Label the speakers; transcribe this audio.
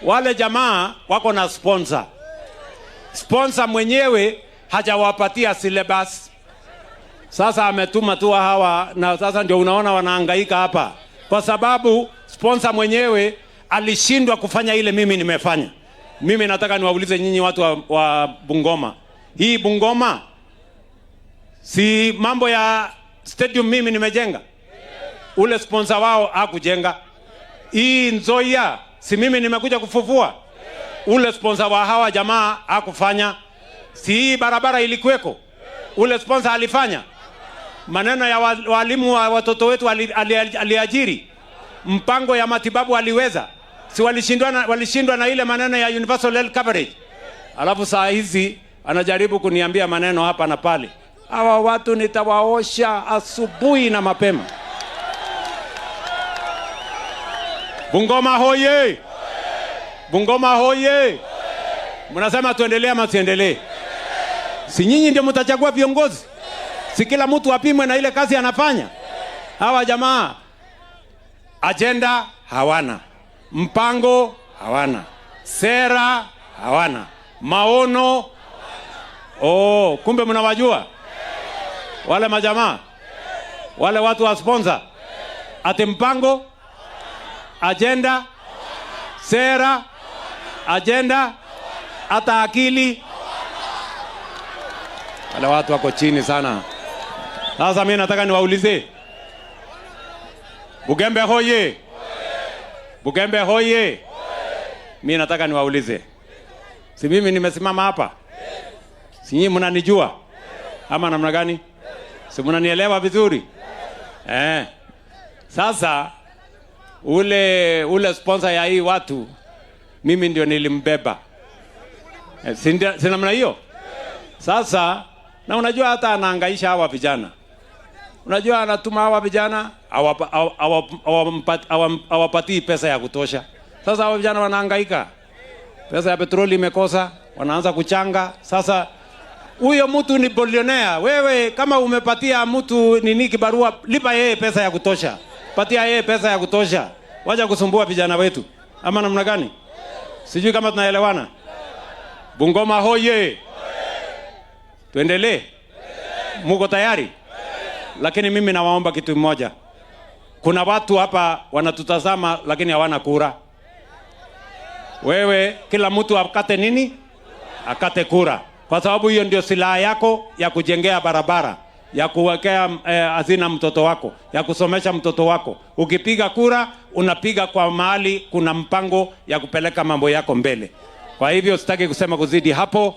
Speaker 1: Wale jamaa wako na sponsor. Sponsor mwenyewe hajawapatia syllabus. Sasa ametuma tu hawa na sasa ndio unaona wanahangaika hapa. Kwa sababu sponsor mwenyewe alishindwa kufanya ile mimi nimefanya. Mimi nataka niwaulize nyinyi watu wa Bungoma. Hii Bungoma si mambo ya stadium mimi nimejenga. Ule sponsor wao hakujenga. Hii Nzoia si mimi nimekuja kufufua. Ule sponsor wa hawa jamaa hakufanya. Si hii barabara ilikuweko. Ule sponsor alifanya. Maneno ya walimu wa watoto wetu aliajiri. Mpango ya matibabu aliweza. Si walishindwa na ile maneno ya universal health coverage. Alafu saa hizi anajaribu kuniambia maneno hapa na pale. Hawa watu nitawaosha asubuhi na mapema. Bungoma hoye! Bungoma hoye! Mnasema tuendelee ama tuendelee? Si nyinyi ndio mtachagua viongozi? Si kila mtu apimwe na ile kazi anafanya? Hawa jamaa agenda hawana, mpango hawana, sera hawana, maono. Oh, kumbe mnawajua wale majamaa, wale watu wa sponsor. Ate mpango, agenda, sera, agenda, hata akili. Wale watu wako chini sana. Sasa mimi nataka niwaulize, Bugembe hoye! Bugembe hoye! Mimi nataka niwaulize, si mimi nimesimama hapa? Si nyinyi mnanijua ama namna gani? Si mnanielewa vizuri? Sasa ule sponsor ya hii watu mimi ndio nilimbeba. Si namna hiyo? Sasa na unajua hata anahangaisha hawa vijana. Unajua anatuma hawa vijana hawapatii pesa ya kutosha. Sasa hawa vijana wanahangaika. Pesa ya petroli imekosa, wanaanza kuchanga. Sasa huyo mtu ni bilionea. Wewe kama umepatia mtu nini kibarua, lipa yeye pesa ya kutosha. Patia yeye pesa ya kutosha. Wacha kusumbua vijana wetu. Ama namna gani? Sijui kama tunaelewana. Bungoma hoye! Tuendelee? Muko tayari? Lakini mimi nawaomba kitu moja. Kuna watu hapa wanatutazama lakini hawana kura. Wewe kila mtu akate nini? Akate kura. Kwa sababu hiyo ndio silaha yako ya kujengea barabara, ya kuwekea hazina mtoto wako, ya kusomesha mtoto wako. Ukipiga kura, unapiga kwa mahali kuna mpango ya kupeleka mambo yako mbele. Kwa hivyo sitaki kusema kuzidi hapo.